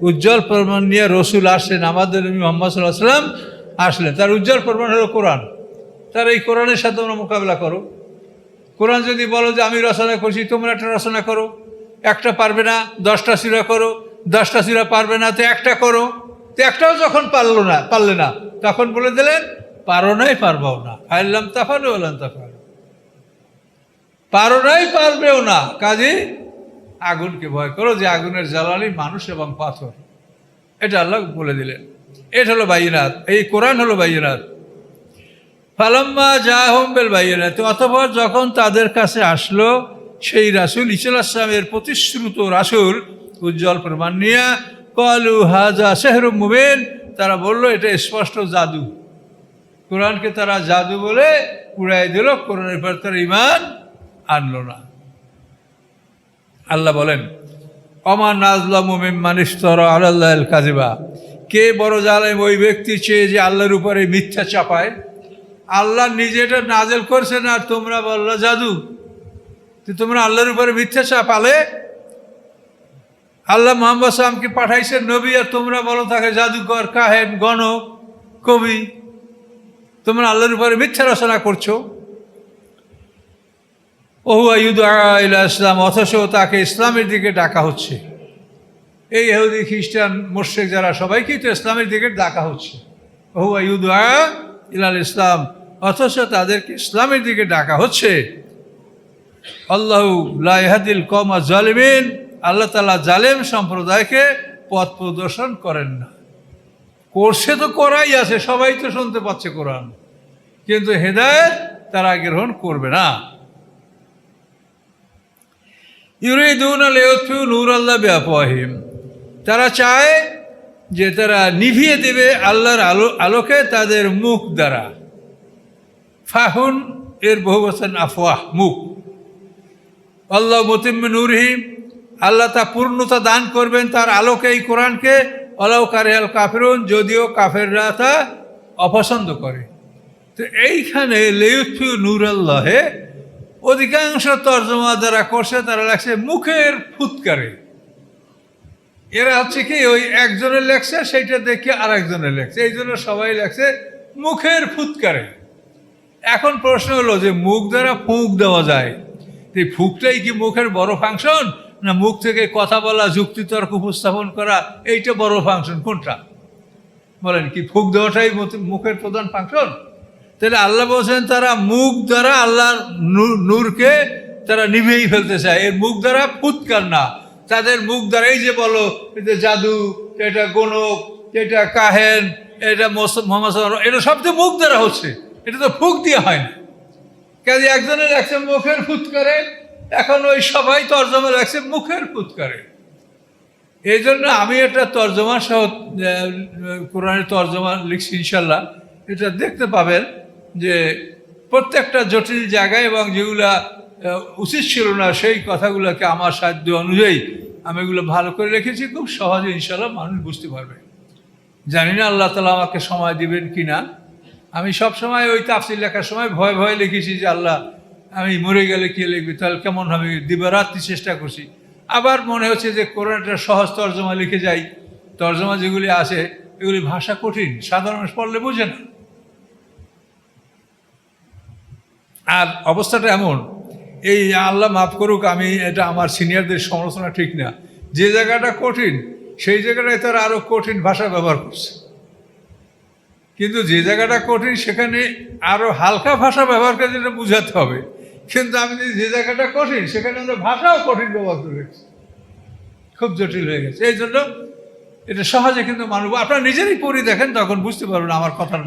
উজ্জ্বল প্রমাণ নিয়ে রসুল আসলেন, আমাদের নবী মুহাম্মদ সাল্লাল্লাহু আলাইহি ওয়াসাল্লাম আসলেন, তার উজ্জ্বল প্রমাণ হলো কোরআন। তার এই কোরআনের সাথে তোমরা মোকাবিলা করো। কোরআন যদি বলো যে আমি রচনা করছি, তোমরা একটা রচনা করো, একটা পারবে না 10টা সূরা করো, 10টা সূরা পারবে না তো একটা করো। তো একটাও যখন পারলে না তখন বলে দিলেন পারো নাই পারবাও না, আল্লাম তাফালু আল্লাম তাফালু, পারো নাই পারবেও না, কাজে আগুনকে ভয় করো যে আগুনের জ্বালানি মানুষ এবং পাথর। এটা আল্লাহ বলে দিলেন। এটা হলো বাইয়িনাত, এই কোরআন হলো বাইয়িনাত। ফালাম্মা জাআহুম বিল বাইয়িনাত, অতঃপর যখন তাদের কাছে আসলো সেই রাসূল ঈসা আলাইহিস সালামের প্রতিশ্রুত রাসূল উজ্জ্বল প্রমাণ নিয়ে, ক্বালু হাযা সিহরুম মুবিন, তারা বলল এটা স্পষ্ট জাদু। কোরআনকে তারা জাদু বলে উড়াই দিল, কোরআনের পর তারা ঈমান আনলো না। আল্লাহ বলেন ওমা নাজলামু মিম্মান ইফতারা আলাল্লাহিল কাযিবা, কে বড় জালেম ওই ব্যক্তি চেয়ে যে আল্লাহর উপরে মিথ্যা চাপায়। আল্লাহ নিজে এটা নাজেল করছেন আর তোমরা বললো জাদু। তো তোমরা আল্লাহর উপরে মিথ্যা চাপালে, আল্লাহ মুহাম্মদ সাল্লামকে পাঠাইছেন নবী, আর তোমরা বলো তাকে জাদুকর, কাহেন, গণক, কবি। তোমরা আল্লাহর উপরে মিথ্যা রচনা করছো। ওহুয়া ইউদআ ইলা ইসলাম, অথচ তাকে ইসলামের দিকে ডাকা হচ্ছে। এই ইহুদি খ্রিস্টান মুশরিক যারা সবাইকেই তো ইসলামের দিকে ডাকা হচ্ছে। ওহুয়া ইউদআ ইলাল ইসলাম, অথচ তাদেরকে ইসলামের দিকে ডাকা হচ্ছে। আল্লাহু লা ইয়াহদিল কওমা যালিমিন, আল্লাহ তাআলা জালেম সম্প্রদায়কে পথ প্রদর্শন করেন না। করছে তো করাই আছে, সবাই তো শুনতে পাচ্ছে কোরআন, কিন্তু হেদায়েত তারা গ্রহণ করবে না। ইউরিদুনা লিইউতফিউ নূরাল্লাহি বিআফওয়াহিহিম, তারা চায় যে তারা নিভিয়ে দেবে আল্লাহর আলোকে তাদের মুখ দ্বারা। ফাহুন এর বহুবচন আফওয়াহ, মুখ। আল্লাহ মুতিম্মু নূরিহি, আল্লাহ তা পূর্ণতা দান করবেন তার আলোকে, এই কোরআনকে। ওয়ালাউ কারিহাল কাফিরুন, যদিও কাফেররা তা অপছন্দ করে। তো এইখানে লিইউতফিউ নূরাল্লাহে অধিকাংশ তর্জমা যারা করছে তারা লেখছে মুখের ফুৎকারে। এরা হচ্ছে কি ওই একজনের লেখছে সেইটা দেখে আর একজনের লেখছে, এই জন্য সবাই লেখছে মুখের ফুৎকারে। এখন প্রশ্ন হলো যে মুখ দ্বারা ফুঁক দেওয়া যায়, এই ফুঁকটাই কি মুখের বড় ফাংশন, না মুখ থেকে কথা বলা, যুক্তিতর্ক উপস্থাপন করা এইটা বড় ফাংশন? কোনটা বলেন? কি ফুঁক দেওয়াটাই মুখের প্রধান ফাংশন? তাহলে আল্লাহ বলছেন তারা মুখ দ্বারা আল্লাহর নূরকে তারা নিভেই ফেলতে চায়। এর মুখ দ্বারা ফুৎকার না, তাদের মুখ দ্বারা এই যে বলো এটা জাদু, এটা গণক, এটা কাহেন, এটা মোহাম্মদ, এটা সব তো মুখ দ্বারা হচ্ছে, এটা তো ফুঁক দিয়ে হয় না। কাজে একজনের লাগছে মুখের ফুৎকারে, এখন ওই সবাই তর্জমা লাগছে মুখের ফুৎকারে। এই জন্য আমি এটা তর্জমা সহ কোরআনের তর্জমা লিখছি, ইনশাল্লাহ এটা দেখতে পাবেন যে প্রত্যেকটা জটিল জায়গায় এবং যেগুলা উচিত ছিল না সেই কথাগুলোকে আমার সাধ্য অনুযায়ী আমি এগুলো ভালো করে রেখেছি। খুব সহজে ইনশাল্লাহ মানুষ বুঝতে পারবে। জানি না আল্লাহ তাআলা আমাকে সময় দিবেন কি না। আমি সব সময় ওই তাফসীর লেখার সময় ভয় ভয় লিখেছি যে আল্লাহ আমি মরে গেলে কে লিখবি, তাহলে কেমন হবে, দিবারাত্রি চেষ্টা করছি। আবার মনে হচ্ছে যে কোরআনটা সহজ তর্জমা লিখে যাই, তর্জমা যেগুলি আছে এগুলি ভাষা কঠিন, সাধারণ মানুষ পড়লে বোঝে না। আর অবস্থাটা এমন, এই আল্লাহ মাফ করুক, আমি এটা আমার সিনিয়রদের সমালোচনা ঠিক না, যে জায়গাটা কঠিন সেই জায়গাটায় তারা আরও কঠিন ভাষা ব্যবহার করছে, কিন্তু যে জায়গাটা কঠিন সেখানে আরও হালকা ভাষা ব্যবহার করে যেটা বুঝাতে হবে। কিন্তু আমি যে জায়গাটা কঠিন সেখানে আমরা ভাষাও কঠিন ব্যবহার করে রেখেছি, খুব জটিল হয়ে গেছে। এই জন্য এটা সহজে কিন্তু মানুষ আপনারা নিজেরই পড়ে দেখেন, তখন বুঝতে পারবেন আমার কথার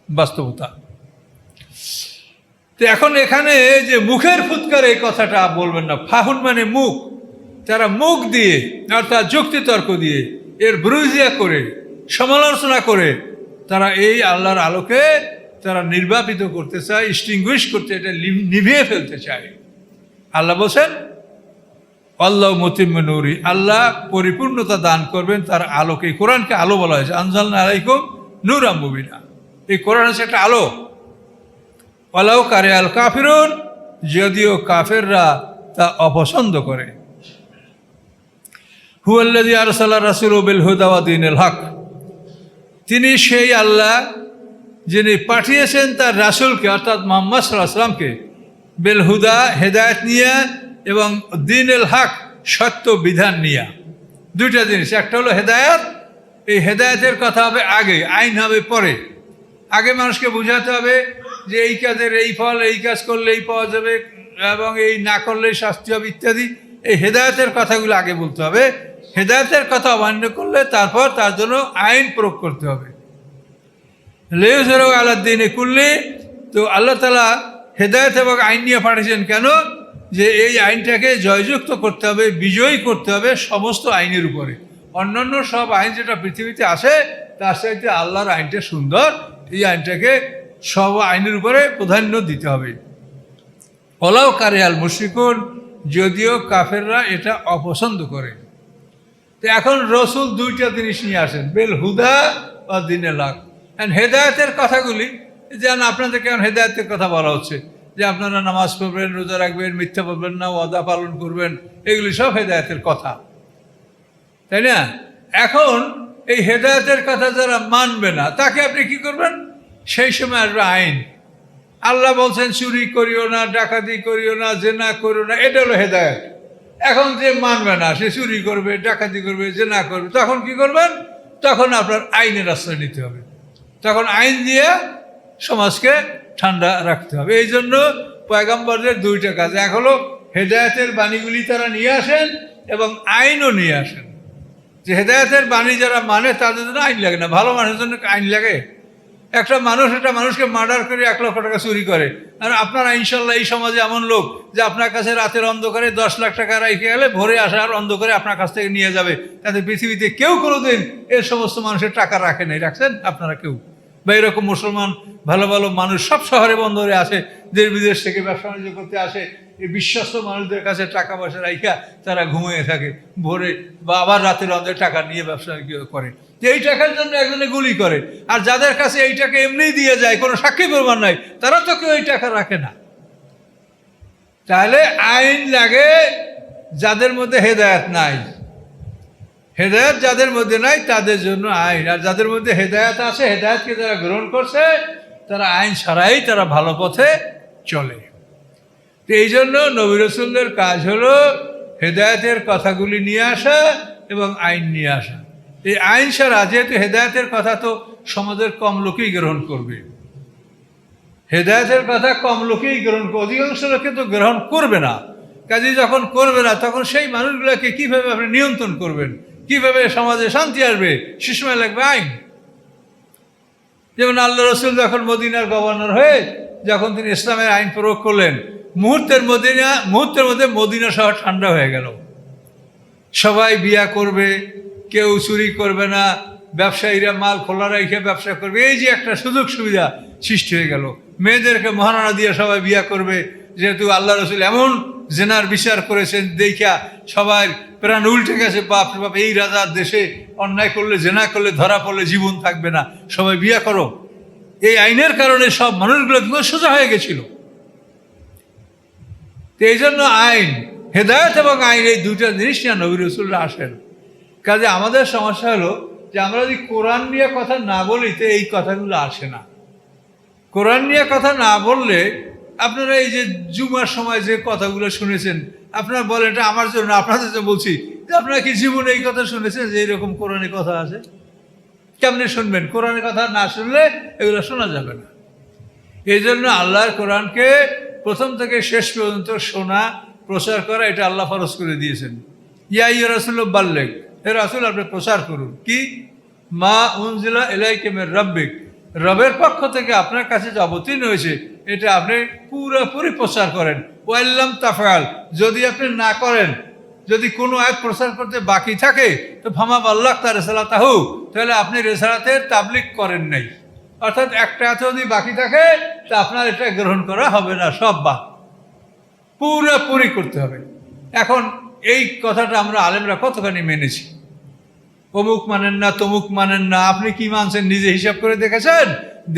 বাস্তবতা। তো এখন এখানে যে মুখের ফুৎকার এই কথাটা বলবেন না। ফাহুন মানে মুখ, তারা মুখ দিয়ে অর্থাৎ যুক্তিতর্ক দিয়ে এর বিরোধিতা করে সমালোচনা করে তারা এই আল্লাহর আলোকে তারা নির্বাপিত করতে চায়, এক্সটিংগুইশ করতে, এটা নিভিয়ে ফেলতে চায়। আল্লাহ বলছেন আল্লাহ মুতিম্মু নূরি, আল্লাহ পরিপূর্ণতা দান করবেন তার আলোকে। এই কোরআনকে আলো বলা হয়েছে, আনজালনা আলাইকুম নূরাম মুবিনা। এই কোরআন হচ্ছে একটা আলো। ওয়ালাউ কারিহাল কাফিরুন, যদিও কাফেররা তা অপছন্দ করে। হুয়াল্লাযী আরসালা রাসূলাহু বিল হুদা ওয়া দীনিল হক, তিনি সেই আল্লাহ যিনি পাঠিয়েছেন তার রাসূলকে অর্থাৎ মুহাম্মদ সাল্লাল্লাহু আলাইহি ওয়াসাল্লামকে বিল হুদা, হেদায়েত নিয়ে, এবং দীনুল হক, সত্য বিধান নিয়ে। দুইটা জিনিস, একটা হলো হেদায়েত, এই হেদায়েতের কথা হবে আগে, আইন হবে পরে। আগে মানুষকে বোঝাতে হবে যে এই কাজের এই ফল, এই কাজ করলে এই পাওয়া যাবে এবং এই না করলে শাস্তি হবে ইত্যাদি। এই হেদায়েতের কথাগুলো আগে বলতে হবে। হেদায়েতের কথা অমান্য করলে তারপর তার জন্য আইন প্রয়োগ করতে হবে। লিইয়ুযহিরাহু আলা দ্বীনি কুল্লি, তো আল্লাহ তাআলা হেদায়েত এবং আইন নিয়ে পাঠিয়েছেন কেন? যে এই আইনটাকে জয়যুক্ত করতে হবে, বিজয়ী করতে হবে সমস্ত আইনের উপরে। অন্যান্য সব আইন যেটা পৃথিবীতে আসে তার চাইতে আল্লাহর আইনটা সুন্দর, এই আইনটাকে সব আইনের উপরে প্রাধান্য দিতে হবে। ওয়ালাউ কারিহাল মুশরিকুন, যদিও কাফেররা এটা অপছন্দ করে। তো এখন রসুল দুইটা জিনিস নিয়ে আসেন, বেল হুদা বা দীনুল হক। হেদায়েতের কথাগুলি, যেন আপনাদেরকে এখন হেদায়েতের কথা বলা হচ্ছে যে আপনারা নামাজ পড়বেন, রোজা রাখবেন, মিথ্যা বলবেন না, ওয়াদা পালন করবেন, এগুলি সব হেদায়েতের কথা, তাই না? এখন এই হেদায়েতের কথা যারা মানবে না তাকে আপনি কি করবেন? সেই সময় আসবে আইন। আল্লাহ বলছেন চুরি করিও না, ডাকাতি করিও না, জেনা করিও না, এটা হলো হেদায়েত। এখন যে মানবে না সে চুরি করবে, ডাকাতি করবে, জেনা করবে, তখন কি করবেন? তখন আপনার আইনের আশ্রয় নিতে হবে। তখন আইন দিয়ে সমাজকে ঠান্ডা রাখতে হবে। এই জন্য পয়গম্বরদের দুইটা কাজ, এক হলো হেদায়েতের বাণীগুলি তারা নিয়ে আসেন এবং আইনও নিয়ে আসেন। যে হেদায়েতের বাণী যারা মানে তাদের জন্য আইন লাগে না, ভালো মানুষের জন্য আইন লাগে। একটা মানুষকে মার্ডার করে 1 লক্ষ টাকা চুরি করে, আর আপনারা ইনশাল্লাহ এই সমাজে এমন লোক যে আপনার কাছে রাতের অন্ধকারে 10 লাখ টাকা রেখে গেলে ভোরে আসার অন্ধকারে আপনার কাছ থেকে নিয়ে যাবে। তাতে পৃথিবীতে কেউ কোনোদিন এর সমস্ত মানুষের টাকা রাখে নাই, রাখছেন আপনারা কেউ? বা এরকম মুসলমান ভালো ভালো মানুষ সব শহরে বন্দরে আসে, দেশ বিদেশ থেকে ব্যবসা বাণিজ্য করতে আসে, এই বিশ্বস্ত মানুষদের কাছে টাকা পয়সা রাইখা তারা ঘুমিয়ে থাকে, ভোরে বা আবার রাতের অন্ধে টাকা নিয়ে ব্যবসা করে। এই টাকার জন্য একজনে গুলি করে, আর যাদের কাছে এই টাকা এমনিই দিয়ে যায়, কোনো সাক্ষী প্রমাণ নাই, তারা তো কেউ এই টাকা রাখে না। তাহলে আইন লাগে যাদের মধ্যে হেদায়েত নাই। হেদায়েত যাদের মধ্যে নাই তাদের জন্য আইন, আর যাদের মধ্যে হেদায়েত আছে, হেদায়েতকে যারা গ্রহণ করছে, তারা আইন ছাড়াই তারা ভালো পথে চলে। তো এই জন্য নবী রাসূলদের কাজ হলো হেদায়েতের কথাগুলি নিয়ে আসা এবং আইন নিয়ে আসা। এই আইন ছাড়া, যেহেতু হেদায়েতের কথা তো সমাজের কম লোকেই গ্রহণ করবে, হেদায়েতের কথা কম লোকেই গ্রহণ করবে, অধিকাংশ লোকে তো গ্রহণ করবে না। কাজে যখন করবে না তখন সেই মানুষগুলোকে কীভাবে আপনি নিয়ন্ত্রণ করবেন, কীভাবে সমাজে শান্তি আসবে, সে সময় লাগবে আইন। যেমন আল্লাহ রসুল যখন মদিনার গভর্নর হয়ে যখন তিনি ইসলামের আইন প্রয়োগ করলেন, মুহূর্তের মধ্যে মদিনা শহর ঠান্ডা হয়ে গেল। সবাই বিয়া করবে, কেউ চুরি করবে না, ব্যবসায়ীরা মাল খোলা রেখে ব্যবসা করবে, এই যে একটা সুযোগ সুবিধা সৃষ্টি হয়ে গেল। মেয়েদেরকে মহারণা দিয়ে সবাই বিয়া করবে, যেহেতু আল্লাহ রসুল এমন জেনার বিচার করেছেন, দেখা সবাই প্রাণ উল্টে গেছে, বাপ রে বাপ, এই রাজার দেশে অন্যায় করলে, জেনা করলে, ধরা পড়লে জীবন থাকবে না, সবাই বিয়া করো। এই আইনের কারণে সব মানুষগুলো সোজা হয়ে গেছিল। তো এই জন্য আইন, হেদায়েত এবং আইন, এই দুইটা জিনিস নিয়ে নবী রাসূলরা আসেন। কাজে আমাদের সমস্যা হলো যে আমরা যদি কোরআন নিয়ে কথা না বলি তো এই কথাগুলো আসে না। কোরআন নিয়ে কথা না বললে, আপনারা এই যে জুমার সময় যে কথাগুলো শুনেছেন, আপনারা বলেন এটা আমার জন্য, আপনাদের জন্য বলছি, যে আপনারা কি জীবনে এই কথা শুনেছেন যে এরকম কোরআনে কথা আছে? কেমনে শুনবেন? কোরআনের কথা না শুনলে এগুলো শোনা যাবে না। এই জন্য আল্লাহর কোরআনকে প্রথম থেকে শেষ পর্যন্ত শোনা, প্রচার করা, এটা আল্লাহ ফরজ করে দিয়েছেন। ইয়া রাসূল বাল্লিগ, হে রাসূল আপনি প্রচার করুন। কি? মা উনজিলা ইলাইকা মির রাব্বিক, রবের পক্ষ থেকে আপনার কাছে যে অবতীর্ণ হয়েছে এটা আপনি পুরোপুরি প্রচার করেন। ওয়াইল্লাম তাফআল, যদি আপনি না করেন, যদি কোনো আয়াত প্রচার করতে বাকি থাকে তো ফামা বাল্লাগতা রিসালাতাহু, তাহলে আপনি রিসালাতের তাবলীগ করেন নাই, অর্থাৎ একটা যদি বাকি থাকে তা আপনার এটা গ্রহণ করা হবে না, সব বাদ, পুরোপুরি করতে হবে। এখন এই কথাটা আমরা আলেমরা কতখানি মেনেছি? অমুক মানেন না, তমুক মানেন না, আপনি কি মানছেন নিজে হিসাব করে দেখেছেন?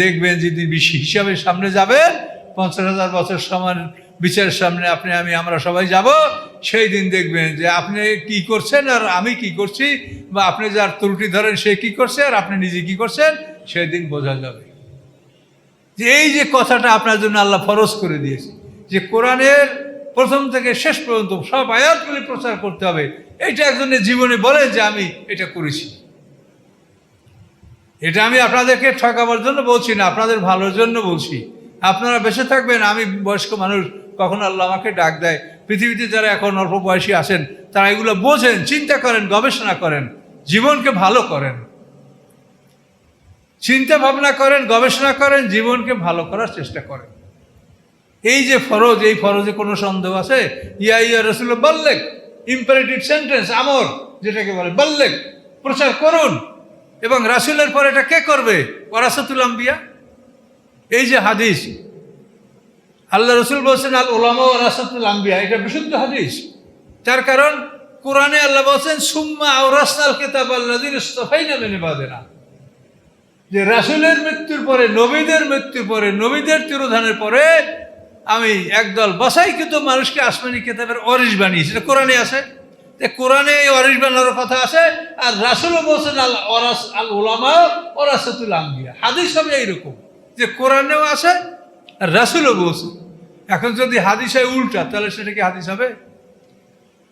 দেখবেন যদি হিসাবের সামনে যাবেন, 50,000 বছর সমান বিচারের সামনে আপনি আমি আমরা সবাই যাব, সেই দিন দেখবেন যে আপনি কি করছেন আর আমি কি করছি, বা আপনি যার ত্রুটি ধরেন সে কি করছে আর আপনি নিজে কি করছেন, সেই দিন বোঝা যাবে। যে এই যে কথাটা আপনার জন্য আল্লাহ ফরজ করে দিয়েছে যে কোরআনের প্রথম থেকে শেষ পর্যন্ত সব আয়াতগুলি প্রচার করতে হবে, এটা একজনের জীবনে বলে যে আমি এটা করেছি। এটা আমি আপনাদেরকে ঠকাবার জন্য বলছি না, আপনাদের ভালোর জন্য বলছি। আপনারা বেঁচে থাকবেন, আমি বয়স্ক মানুষ, কখন আল্লাহ আমাকে ডাক দেয়। পৃথিবীতে যারা এখন অল্প বয়সী আছেন তারা এগুলো বোঝেন, চিন্তা করেন, গবেষণা করেন, জীবনকে ভালো করেন, চিন্তা ভাবনা করেন, গবেষণা করেন, জীবনকে ভালো করার চেষ্টা করেন। এই যে ফরজ, এই ফরজে কোনো সন্দেহ আছে? ইয়া ইয়া রাসূল বাল্লিগ, ইম্পারেটিভ সেন্টেন্স, আমর যেটাকে বলে, বাল্লিগ, প্রচার করুন। এবং রাসূলের পর এটা কে করবে? ওয়ারাসাতুল আম্বিয়া। এই যে হাদিস, আল্লাহ রসুল বলছেন আল উলামা ওয়ারাসাতুল আম্বিয়া, এটা বিশুদ্ধ হাদিস। তার কারণ কোরআনে আল্লাহ বলছেন সুম্মা আওরাসনাল কিতাবাল্লাযিনা ইসতাফাইনা মিন ইবাদিনা, যে রাসূলের মৃত্যুর পরে, নবীদের মৃত্যুর পরে, নবীদের তিরোধানের পরে আমি একদল বাছাইকৃত মানুষকে আসমানি কিতাবের ওয়ারিস বানিয়েছি। এটা কোরআনে আছে। কোরআনে এই ওয়ারিস বানানোর কথা আছে, আর রাসূলও বলছেন আল উলামা ওয়ারাসাতুল আম্বিয়া। হাদিস হবে এইরকম যে কোরআনেও আছে আর রাসূলও বলছে। এখন যদি হাদিস হয় উল্টা, তাহলে সেটা কি হাদিস হবে?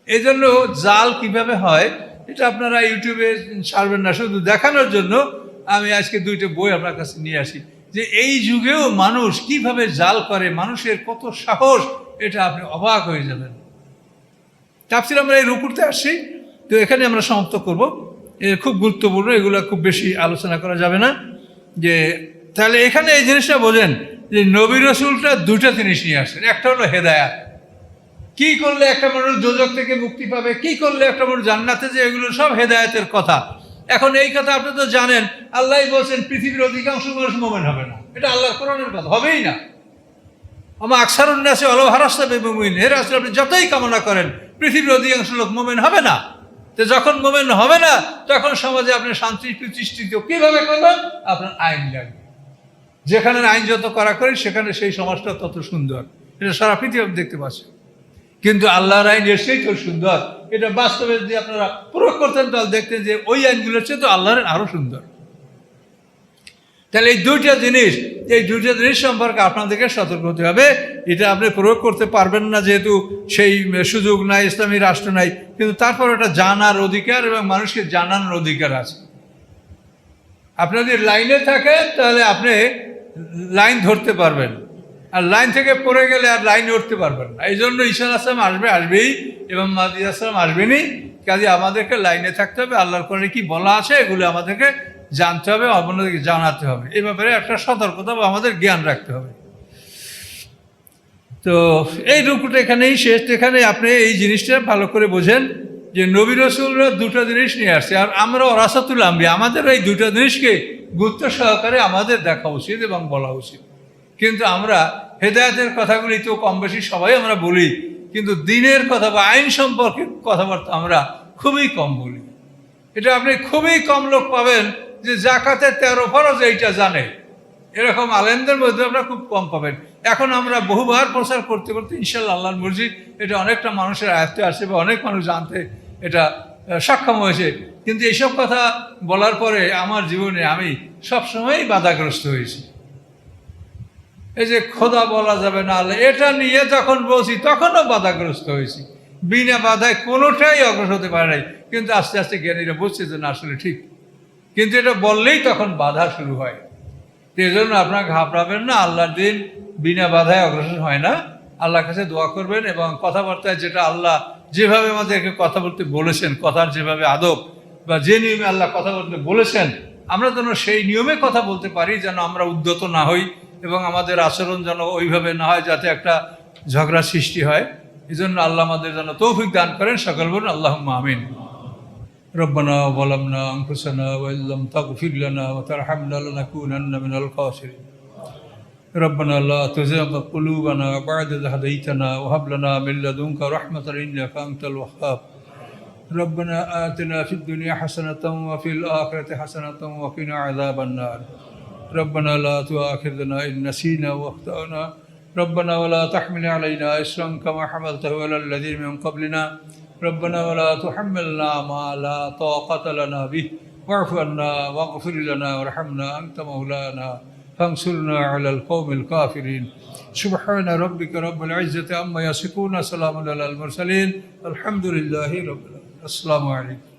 এই জন্য জাল কিভাবে হয় এটা আপনারা ইউটিউবে ছাড়বেন না, শুধু দেখানোর জন্য আমি আজকে দুইটা বই আপনার কাছে নিয়ে আসি, যে এই যুগেও মানুষ কিভাবে জাল করে, মানুষের কত সাহস, এটা আপনি অবাক হয়ে যাবেন। তাফসীর আমরা এই রুকুতে আসছি, তো এখানে আমরা সমাপ্ত করব। খুব গুরুত্বপূর্ণ, এগুলো খুব বেশি আলোচনা করা যাবে না। যে তাহলে এখানে এই জিনিসটা বোঝেন যে নবী রাসূলটা দুটো জিনিস নিয়ে আসেন। একটা হলো হেদায়াত, কি করলে একটা মানুষ দোজখ থেকে মুক্তি পাবে, কি করলে একটা মানুষ জান্নাতে, যে এগুলো সব হেদায়েতের কথা। এখন এই কথা আপনি তো জানেন, আল্লাহই বলছেন পৃথিবীর অধিকাংশ মানুষ মুমিন হবে না, এটা আল্লাহর কোরআনের কথা, হবেই না। আমা আকসারুন নাসি ওয়ালাউ হারাসতা বিমুমিন, এর আসলে আপনি যতই কামনা করেন পৃথিবীর অধিকাংশ লোক মুমিন হবে না। তো যখন মুমিন হবে না, তখন সমাজে আপনি শান্তি প্রতিষ্ঠিত কিভাবে করবেন? আপনার আইন লাগবে। যেখানে আইন যত করা করি সেখানে সেই সমাজটা তত সুন্দর, এটা সারা পৃথিবী দেখতে পাচ্ছেন। কিন্তু আল্লাহর আইন এসেই তো সুন্দর, এটা বাস্তবে যদি আপনারা প্রয়োগ করতেন তাহলে দেখতেন যে ওই আইনগুলোর চেয়ে তো আল্লাহর আরো সুন্দর। তাহলে এই দুইটা জিনিস সম্পর্কে আপনাদেরকে সতর্ক হতে হবে। এটা আপনি প্রয়োগ করতে পারবেন না, যেহেতু সেই সুযোগ নাই, ইসলামী রাষ্ট্র নাই, কিন্তু তারপর এটা জানার অধিকার এবং মানুষকে জানানোর অধিকার আছে। আপনি যদি লাইনে থাকেন তাহলে আপনি লাইন ধরতে পারবেন, আর লাইন থেকে পড়ে গেলে আর লাইনে উঠতে পারবেন না। এই জন্য ঈসা আলাইহিস সালাম আসবেই এবং মাহদী আলাইহিস সালাম আসবেনই। কাজে আমাদেরকে লাইনে থাকতে হবে, আল্লাহর কোরআনে কি বলা আছে এগুলো আমাদেরকে জানতে হবে, অন্যদেরকে জানাতে হবে। এই ব্যাপারে একটা সতর্কতা বা আমাদের জ্ঞান রাখতে হবে। তো এই রুকুটা এখানেই শেষ। এখানে আপনি এই জিনিসটা ভালো করে বোঝেন যে নবী রাসূলরা দুটো জিনিস নিয়ে আসছে, আর আমরা ওয়ারাসাতুল আম্বিয়া, আমাদের এই দুটো জিনিসকে গুরুত্ব সহকারে আমাদের দেখা উচিত এবং বলা উচিত। কিন্তু আমরা হেদায়েতের কথাগুলি তো কম বেশি সবাই আমরা বলি, কিন্তু দিনের কথা বা আইন সম্পর্কে কথাবার্তা আমরা খুবই কম বলি। এটা আপনি খুবই কম লোক পাবেন যে জাকাতের 13 ফরজ এইটা জানে, এরকম আলেমদের মধ্যে আপনারা খুব কম পাবেন। এখন আমরা বহুবার প্রচার করতে করতে ইনশাআল্লাহ আল্লাহর মর্জি এটা অনেকটা মানুষের আয়ত্তে আসে বা অনেক মানুষ জানতে এটা সক্ষম হয়েছে। কিন্তু এইসব কথা বলার পরে আমার জীবনে আমি সবসময়ই বাধাগ্রস্ত হয়েছি। এই যে খোদা বলা যাবে না আল্লাহ, এটা নিয়ে যখন বলছি তখনও বাধাগ্রস্ত হয়েছি। বিনা বাধায় কোনোটাই অগ্রসর হতে পারে নাই, কিন্তু আস্তে আস্তে জ্ঞানীরা বুঝছে যে না আসলে ঠিক, কিন্তু এটা বললেই তখন বাধা শুরু হয়। তো এই জন্য আপনারা ঘাবড়াবেন না, আল্লাহর দিন বিনা বাধায় অগ্রসর হয় না। আল্লাহর কাছে দোয়া করবেন এবং কথাবার্তায় যেটা আল্লাহ যেভাবে আমাদেরকে কথা বলতে বলেছেন, কথার যেভাবে আদব বা যে নিয়মে আল্লাহ কথা বলতে বলেছেন, আমরা যেন সেই নিয়মে কথা বলতে পারি, যেন আমরা উদ্যত না হই এবং আমাদের আচরণ যেন ওইভাবে না হয় যাতে একটা ঝগড়া সৃষ্টি হয়। এই জন্য আল্লাহ আমাদের যেন তৌফিক দান করেন। সকল বলুন আল্লাহুম্মা আমিন। ربنا ظلمنا أنفسنا وإن لم تغفر لنا وترحمنا لنكونن من الخاسرين ربنا لا تزغ قلوبنا بعد إذ هديتنا وهب لنا من لدنك رحمة إنك أنت الوهاب ربنا آتنا في الدنيا حسنة وفي الآخرة حسنة وقنا عذاب النار ربنا لا تؤاخذنا إن نسينا واخطأنا ربنا ولا تحمل علينا إصرا كما حملته على الذين من قبلنا ربنا ولا تحملنا ما لا طاقة لنا به واعف عنا واغفر لنا وارحمنا أنت مولانا فانصرنا على القوم الكافرين سبحان ربك رب العزة عما يصفون سلام على المرسلين الحمد لله رب العالمين السلام عليكم